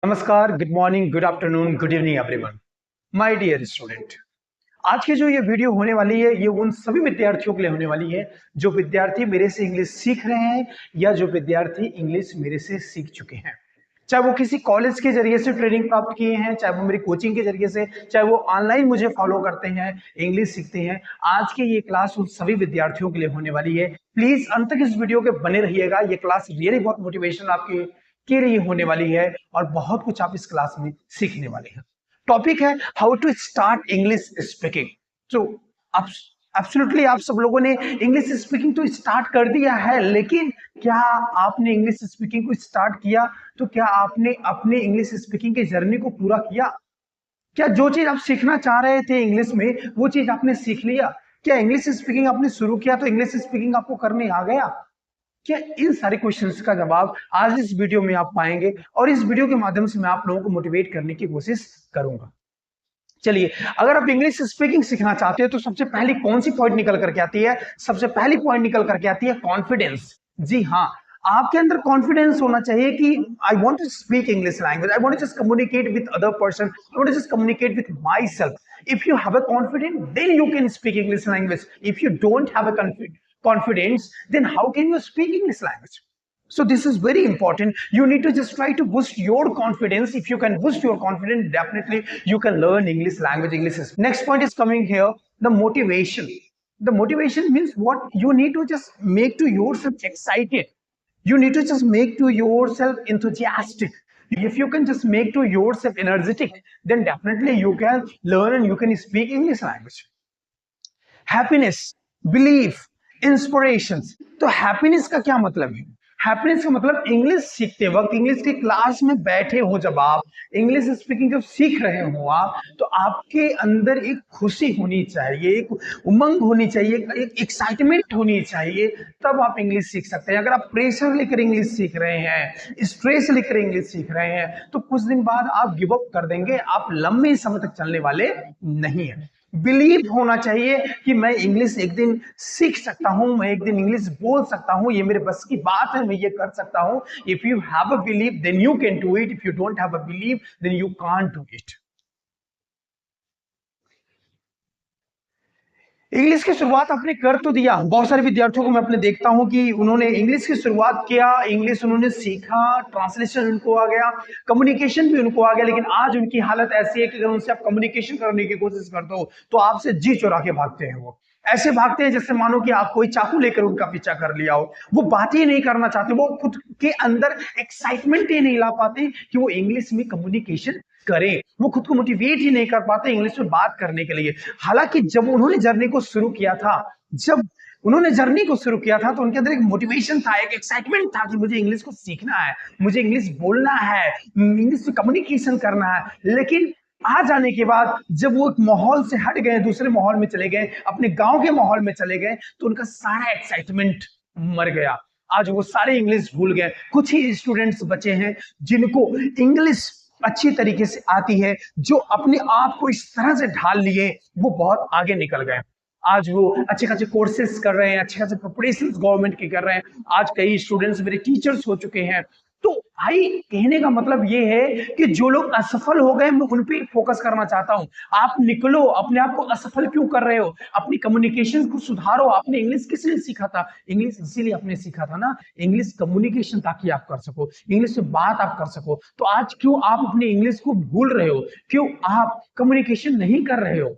नमस्कार, good morning, good afternoon, good evening everyone. My dear student, आज की जो ये वीडियो होने वाली है ये उन सभी विद्यार्थियों के लिए होने वाली है जो विद्यार्थी मेरे से इंग्लिश सीख रहे हैं या जो विद्यार्थी इंग्लिश मेरे से सीख चुके हैं। चाहे वो किसी कॉलेज के जरिए से ट्रेनिंग प्राप्त किए हैं, चाहे वो मेरी कोचिंग के जरिए से, चाहे वो ऑनलाइन मुझे फॉलो करते हैं, इंग्लिश सीखते हैं। आज की ये क्लास उन सभी विद्यार्थियों के लिए होने वाली है। प्लीज अंत तक इस वीडियो के बने रहिएगा। ये क्लास रियली बहुत मोटिवेशन आपकी के लिए होने वाली है और बहुत कुछ आप इस क्लास में सीखने वाले हैं। टॉपिक है how to start English speaking. तो आप एब्सोल्युटली आप सब लोगों ने इंग्लिश स्पीकिंग तो स्टार्ट कर दिया है, लेकिन क्या आपने इंग्लिश स्पीकिंग को स्टार्ट किया तो क्या आपने अपने इंग्लिश स्पीकिंग की जर्नी को पूरा किया? क्या जो चीज आप सीखना चाह रहे थे इंग्लिश में वो चीज आपने सीख लिया? क्या इंग्लिश स्पीकिंग आपने शुरू किया तो इंग्लिश स्पीकिंग आपको करने आ गया? क्या इन सारे क्वेश्चंस का जवाब आज इस वीडियो में आप पाएंगे और इस वीडियो के माध्यम से मैं आप लोगों को मोटिवेट करने की कोशिश करूंगा। चलिए, अगर आप इंग्लिश स्पीकिंग सीखना चाहते हो तो सबसे पहली कौन सी पॉइंट निकल करके आती है? सबसे पहली पॉइंट निकल करके आती है कॉन्फिडेंस। जी हाँ, आपके अंदर कॉन्फिडेंस होना चाहिए कि I want to speak English language, I want to just communicate with other person, I want to just communicate with myself. If you have a confidence then you can speak English language. If you don't have a confidence, then how can you speak English language? So this is very important. You need to just try to boost your confidence. If you can boost your confidence, definitely you can learn English language. English is next point is coming here, the motivation. The motivation means what? You need to just make to yourself excited. You need to just make to yourself enthusiastic. If you can just make to yourself energetic, then definitely you can learn and you can speak English language. Happiness, belief, inspiration. तो happiness का क्या मतलब है? Happiness का मतलब English सीखते वक्त, English की क्लास में बैठे हो, जब आप इंग्लिश स्पीकिंग जब सीख रहे हो आप, तो आपके अंदर एक खुशी होनी चाहिए, एक उमंग होनी चाहिए, एक एक्साइटमेंट होनी चाहिए, तब आप इंग्लिश सीख सकते हैं। अगर आप प्रेशर लेकर इंग्लिश सीख रहे हैं, स्ट्रेस लेकर इंग्लिश सीख रहे हैं, तो कुछ दिन बाद आप गिव अप कर देंगे, आप लंबे समय तक चलने वाले नहीं है। बिलीव होना चाहिए कि मैं इंग्लिश एक दिन सीख सकता हूं, मैं एक दिन इंग्लिश बोल सकता हूं, ये मेरे बस की बात है, मैं ये कर सकता हूं। If you have a believe then you can do it, if you don't have a believe then you can't do it. English की शुरुआत आपने कर तो दिया। बहुत सारे विद्यार्थियों को मैं अपने देखता हूं कि उन्होंने इंग्लिश की शुरुआत किया, इंग्लिश उन्होंने सीखा, ट्रांसलेशन उनको आ गया, कम्युनिकेशन भी उनको आ गया, लेकिन आज उनकी हालत ऐसी है कि अगर उनसे आप कम्युनिकेशन करने की कोशिश करते हो तो आपसे जी चुरा के भागते हैं। वो ऐसे भागते हैं जैसे मानो कि आप कोई चाकू लेकर उनका पीछा कर लिया हो। वो बात ही नहीं करना चाहते, वो खुद के अंदर एक्साइटमेंट ही नहीं ला पाते कि वो इंग्लिश में कम्युनिकेशन करें, वो खुद को मोटिवेट ही नहीं कर पाते इंग्लिश में बात करने के लिए। हालांकि जब उन्होंने जर्नी को शुरू किया था, जब उन्होंने जर्नी को शुरू किया था तो उनके अंदर एक मोटिवेशन था, एक एक्साइटमेंट था कि मुझे इंग्लिश को सीखना है, मुझे इंग्लिश बोलना है, इंग्लिश में कम्युनिकेशन करना है। लेकिन आ जाने के बाद जब वो एक माहौल से हट गए, दूसरे माहौल में चले गए, अपने गांव के माहौल में चले गए, तो उनका सारा एक्साइटमेंट मर गया। आज वो सारे इंग्लिश भूल गए। कुछ ही स्टूडेंट्स बचे हैं जिनको इंग्लिश अच्छी तरीके से आती है, जो अपने आप को इस तरह से ढाल लिए वो बहुत आगे निकल गए। आज वो अच्छे खासे कोर्सेज कर रहे हैं, अच्छे खासे प्रिपरेशन गवर्नमेंट के कर रहे हैं। आज कई स्टूडेंट्स मेरे टीचर्स हो चुके हैं। तो भाई कहने का मतलब ये है कि जो लोग असफल हो गए मैं उन पे फोकस करना चाहता हूं। आप निकलो, अपने आप को असफल क्यों कर रहे हो? अपनी कम्युनिकेशन को सुधारो। आपने इंग्लिश किस लिए सीखा था? इंग्लिश इसीलिए आपने सीखा था ना, इंग्लिश कम्युनिकेशन, ताकि आप कर सको, इंग्लिश में बात आप कर सको। तो आज क्यों आप अपने इंग्लिश को भूल रहे हो? क्यों आप कम्युनिकेशन नहीं कर रहे हो?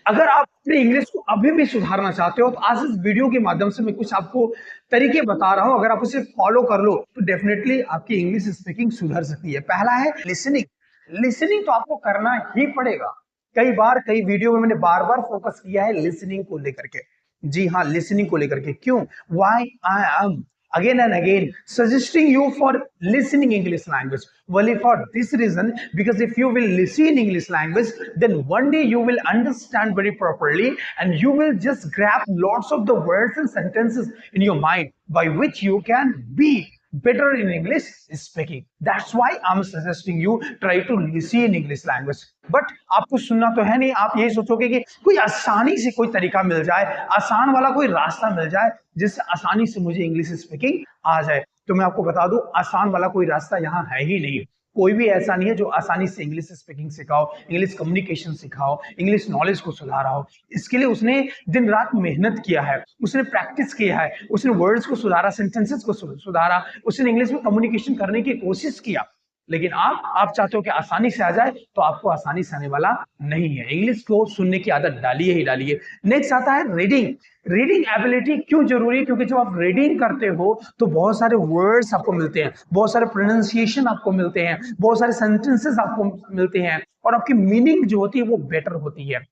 अगर आप अपने इंग्लिश को अभी भी सुधारना चाहते हो तो आज इस वीडियो के माध्यम से मैं कुछ आपको तरीके बता रहा हूं। अगर आप उसे फॉलो कर लो तो डेफिनेटली आपकी इंग्लिश स्पीकिंग सुधर सकती है। पहला है लिसनिंग। लिसनिंग तो आपको करना ही पड़ेगा। कई बार कई वीडियो में मैंने बार बार फोकस किया है लिसनिंग को लेकर के। जी हाँ, लिसनिंग को लेकर के। क्यों? Why I am again and again suggesting you for listening English language. Well, for this reason, because if you will listen English language, then one day you will understand very properly and you will just grab lots of the words and sentences in your mind by which you can be better in English speaking. That's why I'm suggesting you try to listen English language. But आपको सुनना तो है नहीं, आप यही सोचोगे कि कोई आसानी से कोई तरीका मिल जाए, आसान वाला कोई रास्ता मिल जाए जिससे आसानी से मुझे इंग्लिश स्पीकिंग आ जाए। तो मैं आपको बता दूं, आसान वाला कोई रास्ता यहाँ है ही नहीं। कोई भी ऐसा नहीं है जो आसानी से इंग्लिश स्पीकिंग सिखाओ, इंग्लिश कम्युनिकेशन सिखाओ, इंग्लिश नॉलेज को सुधारा हो। इसके लिए उसने दिन रात मेहनत किया है, उसने प्रैक्टिस किया है, उसने वर्ड्स को सुधारा, सेंटेंसेस को सुधारा, उसने इंग्लिश में कम्युनिकेशन करने की कोशिश किया। लेकिन आप चाहते हो कि आसानी से आ जाए, तो आपको आसानी से आने वाला नहीं है। इंग्लिश को सुनने की आदत डालिए ही डालिए। नेक्स्ट आता है रीडिंग। रीडिंग एबिलिटी क्यों जरूरी है? क्योंकि जब आप रीडिंग करते हो तो बहुत सारे वर्ड्स आपको मिलते हैं, बहुत सारे प्रोनाउंसिएशन आपको मिलते हैं, बहुत सारे सेंटेंसेस आपको मिलते हैं, और आपकी मीनिंग जो होती है वो बेटर होती है।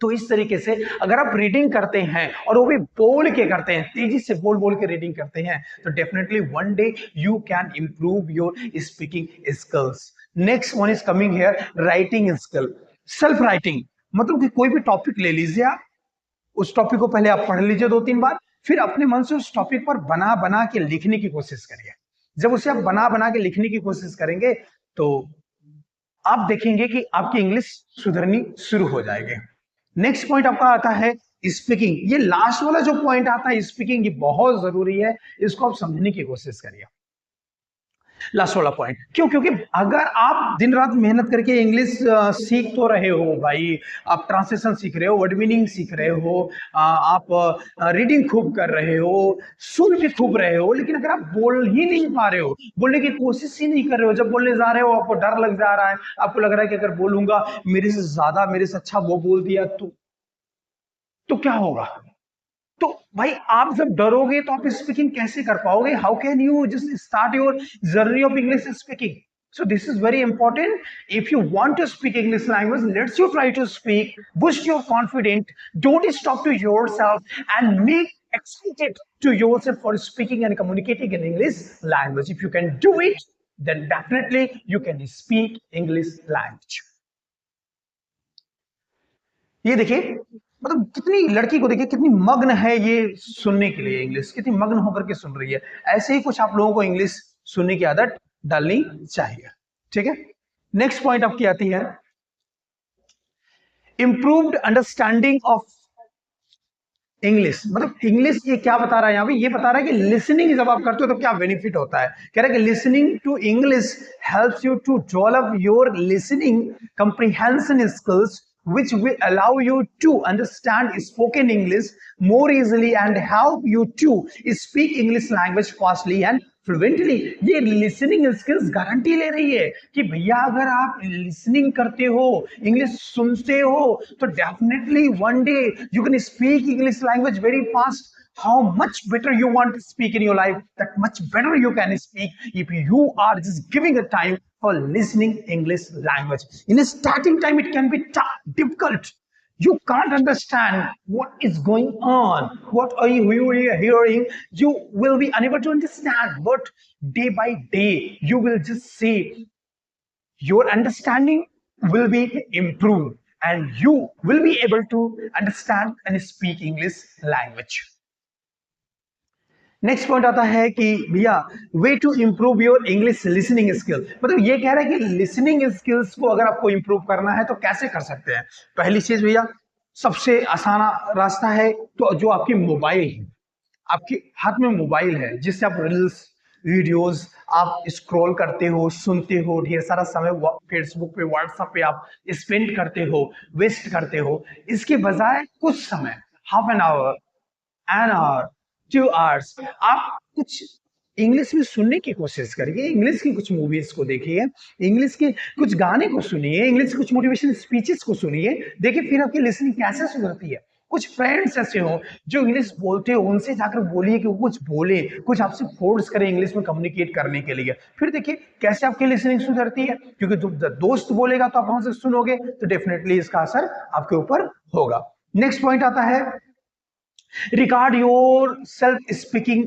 तो इस तरीके से अगर आप रीडिंग करते हैं और वो भी बोल के करते हैं, तेजी से बोल बोल के रीडिंग करते हैं, तो definitely one day you can improve your speaking skills. Next one is coming here, writing skill. Self writing मतलब कि कोई भी टॉपिक ले लीजिए आप, उस टॉपिक को पहले आप पढ़ लीजिए 2-3 बार, फिर अपने मन से उस टॉपिक पर बना बना के लिखने की कोशिश करिए। जब उसे आप बना बना के लिखने की कोशिश करेंगे तो आप देखेंगे कि आपकी इंग्लिश सुधरनी शुरू हो जाएगी। नेक्स्ट पॉइंट आपका आता है स्पीकिंग। ये लास्ट वाला जो पॉइंट आता है स्पीकिंग, ये बहुत जरूरी है, इसको आप समझने की कोशिश करिए। लास्ट वाला पॉइंट क्यों? क्योंकि अगर आप दिन रात मेहनत करके इंग्लिश सीख तो रहे हो भाई, आप ट्रांसलेशन सीख रहे हो, वर्ड मीनिंग सीख रहे हो, आप रीडिंग खूब कर रहे हो, सुन भी खूब रहे हो, लेकिन अगर आप बोल ही नहीं पा रहे हो, बोलने की कोशिश ही नहीं कर रहे हो, जब बोलने जा रहे हो आपको डर लग जा रहा है, आपको लग रहा है कि अगर बोलूंगा मेरे से ज्यादा, मेरे से अच्छा वो बोल दिया तो क्या होगा? तो भाई आप जब डरोगे तो आप स्पीकिंग कैसे कर पाओगे? How can you just start your journey of English speaking? So this is very important. If you want to speak English language, let's you try to speak, boost your confidence, don't stop to yourself and make excited to yourself for speaking and communicating in English language. If you can do it, then definitely you can speak English language. ये देखिए, मतलब कितनी लड़की को देखिए, कितनी मग्न है ये सुनने के लिए, इंग्लिश कितनी मग्न होकर के सुन रही है। ऐसे ही कुछ आप लोगों को इंग्लिश सुनने की आदत डालनी चाहिए। ठीक है, नेक्स्ट पॉइंट आपकी आती है इंप्रूव्ड अंडरस्टैंडिंग ऑफ इंग्लिश। मतलब इंग्लिश ये क्या बता रहा है यहाँ पे? ये बता रहा है कि लिसनिंग जब आप करते हो तो क्या बेनिफिट होता है। कह रहा है कि listening to English helps you to develop your listening comprehension skills which will allow you to understand spoken English more easily and help you to speak English language fastly and fluently। ये listening skills guarantee ले रही है कि भैया अगर आप listening करते हो, इंग्लिश सुनते हो, तो definitely one day you can speak English language very fast। How much better you want to speak in your life, that much better you can speak if you are just giving a time for listening English language. In a starting time, it can be tough, difficult. You can't understand what is going on. What are you hearing? You will be unable to understand. But day by day, you will just see your understanding will be improved and you will be able to understand and speak English language. Next point आता है कि भैया way to improve your English listening skill. मतलब ये कह रहा है कि लिसनिंग स्किल्स को अगर आपको इंप्रूव करना है तो कैसे कर सकते हैं? पहली चीज भैया, सबसे आसान रास्ता है तो जो आपकी मोबाइल है, आपके हाथ में मोबाइल है जिससे आप रील्स वीडियोस आप स्क्रॉल करते हो, सुनते हो, ढेर सारा समय फेसबुक पे, व्हाट्सएप पे आप स्पेंड करते हो, वेस्ट करते हो। इसके बजाय कुछ समय, हाफ एन आवर 2 hours आप कुछ इंग्लिश में सुनने की कोशिश करिए, इंग्लिश की कुछ मूवीज को देखिए, इंग्लिश के कुछ गाने को सुनिए, इंग्लिश की कुछ मोटिवेशनल स्पीचेस को सुनिए, देखिए फिर आपकी लिसनिंग कैसे सुधरती है। कुछ फ्रेंड्स ऐसे हो जो इंग्लिश बोलते हो, उनसे जाकर बोलिए कि वो कुछ बोले, कुछ आपसे फोर्स करें इंग्लिश में कम्युनिकेट करने के लिए, फिर देखिए कैसे आपकी लिसनिंग सुधरती है। क्योंकि जब दोस्त बोलेगा तो आप वहां से सुनोगे तो डेफिनेटली इसका असर आपके ऊपर होगा। नेक्स्ट पॉइंट आता है record yourself speaking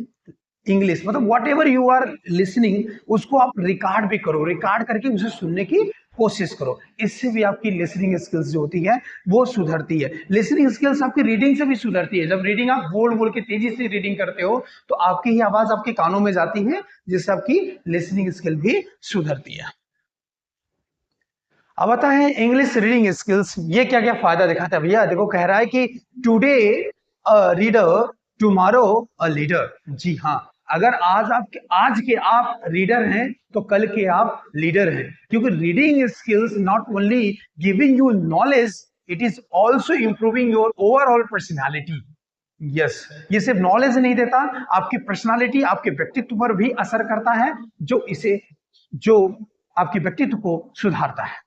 English. मतलब whatever you are listening उसको आप रिकॉर्ड भी करो, रिकॉर्ड करके उसे सुनने की कोशिश करो। इससे भी आपकी लिसनिंग स्किल्स जो होती है वो सुधरती है। लिसनिंग स्किल्स आपकी रीडिंग से भी सुधरती है। जब रीडिंग आप बोल बोल के तेजी से रीडिंग करते हो तो आपकी ही आवाज आपके कानों में जाती है, जिससे आपकी लिसनिंग स्किल भी सुधरती है। अब आता है इंग्लिश रीडिंग स्किल्स। ये क्या क्या फायदा दिखाता है भैया? देखो, कह रहा है कि today a reader tomorrow a leader. जी हाँ, अगर आज के आप रीडर हैं तो कल के आप लीडर हैं, क्योंकि reading skills not only giving you knowledge, it is also improving your overall personality. Yes, ये सिर्फ नॉलेज नहीं देता, आपकी पर्सनालिटी, आपके व्यक्तित्व पर भी असर करता है, जो आपके व्यक्तित्व को सुधारता है।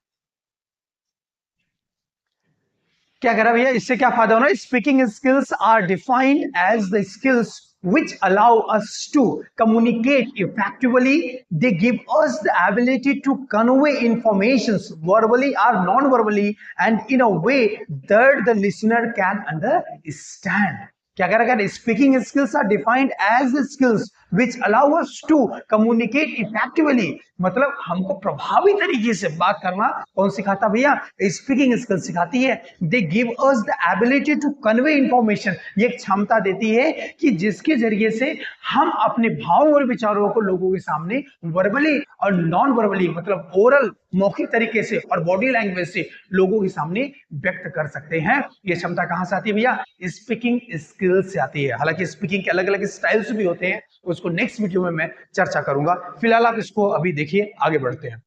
क्या कह रहा भैया, इससे क्या फायदा होना? Speaking skills are defined as the skills which allow us to communicate effectively. They give us the ability to convey informations verbally or non-verbally and in a way that the listener can understand. क्या कह रहा है? Speaking skills are defined as skills which allow us to communicate effectively, मतलब हमको प्रभावी तरीके से बात करना कौन सिखाता भैया? स्पीकिंग स्किल सिखाती है। They give us the ability to convey information, ये क्षमता देती है कि जिसके जरिए से हम अपने भावों और विचारों को लोगों के सामने वर्बली और नॉन वर्बली, मतलब ओरल मौखिक तरीके से और बॉडी लैंग्वेज से लोगों के सामने व्यक्त कर सकते हैं। ये क्षमता कहां से आती है भैया? स्पीकिंग स्किल्स से आती है। हालांकि स्पीकिंग के अलग अलग स्टाइल्स भी होते हैं, उसको नेक्स्ट वीडियो में मैं चर्चा करूंगा। फिलहाल आप इसको अभी देखिए, आगे बढ़ते हैं।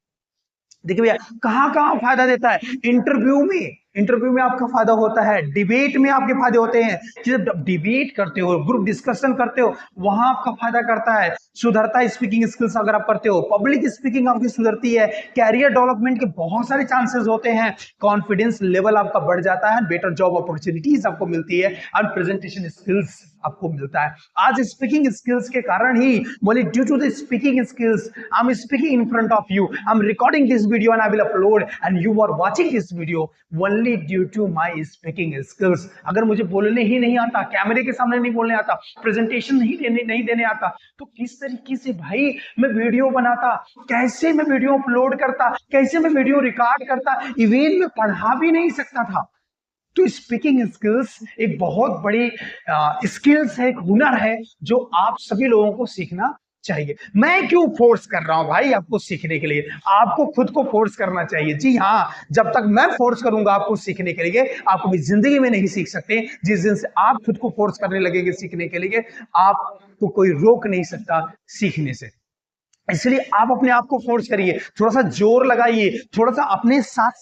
देखिए भैया, कहां कहां फायदा देता है? इंटरव्यू में आपका फायदा होता है, डिबेट में आपके फायदे होते हैं, जब डिबेट करते हो, ग्रुप डिस्कशन करते हो, वहां आपका फायदा करता है, सुधरता है स्पीकिंग स्किल्स अगर आप करते हो, पब्लिक स्पीकिंग आपकी सुधरती है, कैरियर डेवलपमेंट के बहुत सारे चांसेस होते हैं, कॉन्फिडेंस लेवल आपका बढ़ जाता है, बेटर जॉब अपॉर्चुनिटीज आपको मिलती है और प्रेजेंटेशन स्किल्स आपको मिलता है। आज स्पीकिंग स्किल्स के कारण ही बोले, due to the speaking skills I am speaking in front of you, I am recording this video and I will upload and you are watching this video only due to my speaking skills. अगर मुझे बोलने ही नहीं आता, कैमरे के सामने नहीं बोलने आता, प्रेजेंटेशन नहीं देने आता, तो किस तरीके से भाई मैं वीडियो बनाता, कैसे मैं वीडियो अपलोड करता, कैसे मैं वीडियो रिकॉर्ड करता, इवन मैं पढ़ा भी नहीं सकता था। तो स्पीकिंग स्किल्स एक बहुत बड़ी स्किल्स है, एक हुनर है जो आप सभी लोगों को सीखना चाहिए। मैं क्यों फोर्स कर रहा हूं भाई आपको सीखने के लिए? आपको खुद को फोर्स करना चाहिए। जी हाँ, जब तक मैं फोर्स करूंगा आपको सीखने के लिए, आप कभी जिंदगी में नहीं सीख सकते। जिस दिन से आप खुद को फोर्स करने लगेंगे सीखने के लिए, आपको कोई रोक नहीं सकता सीखने से। इसलिए आप अपने आप को फोर्स करिए, थोड़ा सा जोर लगाइए, थोड़ा सा अपने साथ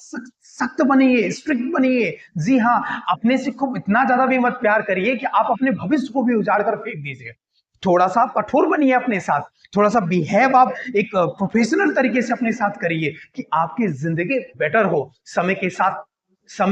सख्त बनिए, स्ट्रिक्ट बनिए। जी हाँ, अपने से खूब इतना ज्यादा भी मत प्यार करिए कि आप अपने भविष्य को भी उजाड़ कर फेंक दीजिए। थोड़ा सा कठोर बनिए अपने साथ, थोड़ा सा बिहेव आप एक प्रोफेशनल तरीके से अपने साथ करिए कि आपकी जिंदगी बेटर हो। समय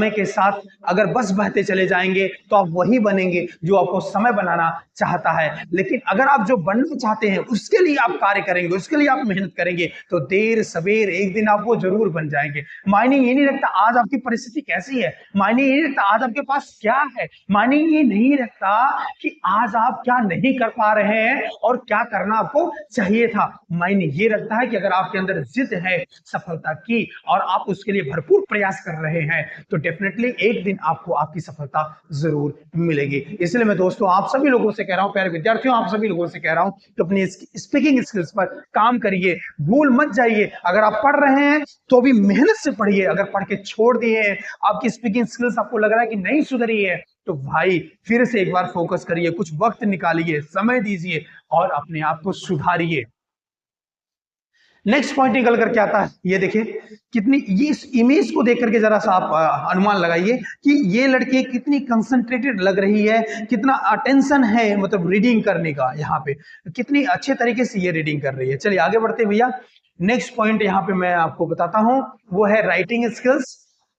के साथ अगर बस बहते चले जाएंगे तो आप वही बनेंगे जो आपको समय बनाना चाहता है। लेकिन अगर आप जो बनना चाहते हैं उसके लिए आप कार्य करेंगे, उसके लिए आप मेहनत करेंगे, तो देर सवेर एक दिन आप वो जरूर बन जाएंगे। मायने ये नहीं रखता आज आपकी परिस्थिति कैसी है, मायने ये नहीं रखता आज आपके पास क्या है, मायने ये नहीं रखता कि आज आप क्या नहीं कर पा रहे हैं और क्या करना आपको चाहिए था। मायने ये रखता है कि अगर आपके अंदर जिद है सफलता की और आप उसके लिए भरपूर प्रयास कर रहे हैं, तो डेफिनेटली एक दिन आपको आपकी सफलता जरूर मिलेगी। इसलिए मैं दोस्तों आप सभी लोगों से कह रहा हूं, प्यारे विद्यार्थियों आप सभी लोगों से कह रहा हूं कि अपनी स्पीकिंग स्किल्स पर काम करिए, भूल मत जाइए। अगर आप पढ़ रहे हैं तो भी मेहनत से पढ़िए, अगर पढ़ के छोड़ दिए हैं, आपकी स्पीकिंग स्किल्स आपको लग रहा है कि नहीं सुधरी है, तो भाई फिर से एक बार फोकस करिए, कुछ वक्त निकालिए, समय दीजिए और अपने आप को सुधारिए। नेक्स्ट पॉइंट निकल कर क्या आता है, ये देखिए कितनी, ये इस इमेज को देख करके जरा सा आप अनुमान लगाइए कि ये लड़की कितनी कंसंट्रेटेड लग रही है, कितना अटेंशन है मतलब रीडिंग करने का, यहाँ पे कितनी अच्छे तरीके से ये रीडिंग कर रही है। चलिए आगे बढ़ते भैया। नेक्स्ट पॉइंट यहाँ पे मैं आपको बताता हूँ, वो है writing skills.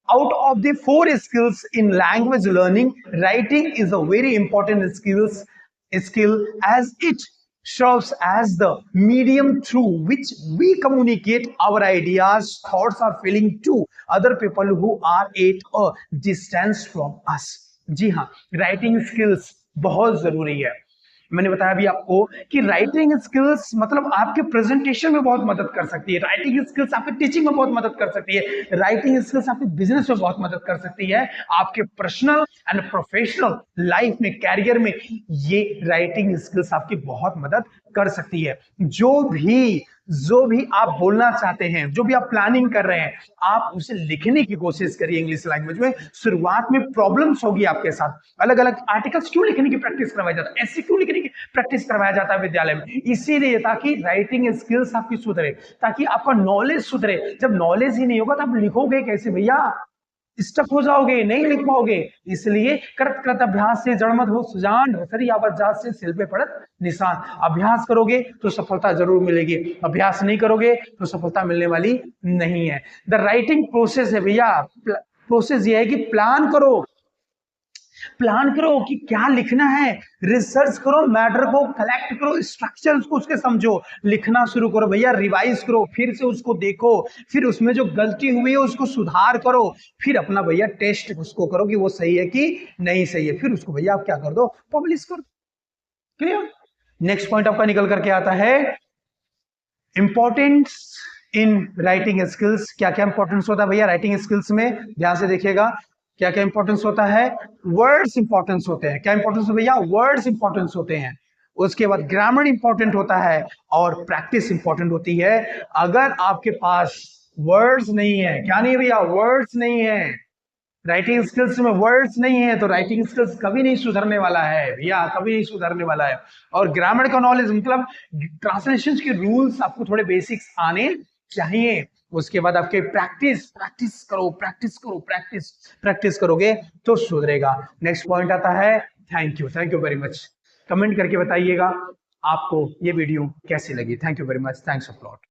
Out of the 4 skills in language learning, writing is a very important skill as it serves as the medium through which we communicate our ideas, thoughts or feeling to other people who are at a distance from us. जी हाँ, writing skills बहुत जरूरी है। मैंने बताया भी आपको कि writing skills मतलब आपके प्रेजेंटेशन में बहुत मदद कर सकती है, राइटिंग स्किल्स आपके टीचिंग में बहुत मदद कर सकती है, राइटिंग स्किल्स आपके बिजनेस में बहुत मदद कर सकती है, आपके पर्सनल एंड प्रोफेशनल लाइफ में, कैरियर में ये राइटिंग स्किल्स आपकी बहुत मदद कर सकती है। जो भी जो भी आप बोलना चाहते हैं, जो भी आप प्लानिंग कर रहे हैं, आप उसे लिखने की कोशिश करिए इंग्लिश लैंग्वेज में। शुरुआत में प्रॉब्लम्स होगी आपके साथ, अलग अलग आर्टिकल्स क्यों लिखने की प्रैक्टिस करवाया जाता है, ऐसे क्यों लिखने की प्रैक्टिस करवाया जाता है विद्यालय में, इसीलिए ताकि राइटिंग स्किल्स आपकी सुधरे, ताकि आपका नॉलेज सुधरे। जब नॉलेज ही नहीं होगा तो आप लिखोगे कैसे भैया, स्टक हो जाओगे, नहीं लिख पाओगे। इसलिए करत करत अभ्यास से जड़ मत हो सुजान, रसरी आवत जात से सिल पे पड़त निशान। अभ्यास करोगे तो सफलता जरूर मिलेगी, अभ्यास नहीं करोगे तो सफलता मिलने वाली नहीं है। द राइटिंग प्रोसेस है भैया, प्रोसेस ये है कि प्लान करो, प्लान करो कि क्या लिखना है, रिसर्च करो, मैटर को कलेक्ट करो, स्ट्रक्चर्स को उसके समझो, लिखना शुरू करो भैया, रिवाइज करो, फिर से उसको देखो, फिर उसमें जो गलती हुई है उसको सुधार करो, फिर अपना भैया टेस्ट उसको करो कि वो सही है कि नहीं सही है, फिर उसको भैया आप क्या कर दो, पब्लिश कर दो। क्लियर। नेक्स्ट पॉइंट आपका निकल करके आता है इंपॉर्टेंस इन राइटिंग स्किल्स। क्या क्या इंपॉर्टेंस होता है भैया राइटिंग स्किल्स में, ध्यान से देखिएगा क्या क्या इंपॉर्टेंस होता है। वर्ड्स इंपॉर्टेंस होते हैं, क्या इंपॉर्टेंस है भैया, वर्ड्स इंपॉर्टेंस होते हैं। उसके बाद ग्रामर इंपॉर्टेंट होता है और प्रैक्टिस इंपॉर्टेंट होती है। अगर आपके पास वर्ड्स नहीं है, क्या नहीं है भैया, वर्ड्स नहीं है, राइटिंग स्किल्स में वर्ड्स नहीं है, तो राइटिंग स्किल्स कभी नहीं सुधरने वाला है भैया, कभी नहीं सुधरने वाला है। और ग्रामर का नॉलेज मतलब ट्रांसलेशन के रूल्स आपको थोड़े बेसिक्स आने चाहिए। उसके बाद आपके प्रैक्टिस प्रैक्टिस करो, प्रैक्टिस करो, प्रैक्टिस प्रैक्टिस करोगे तो सुधरेगा। नेक्स्ट पॉइंट आता है thank you very much. Comment करके बताइएगा आपको ये वीडियो कैसी लगी। Thank you very much, thanks a lot.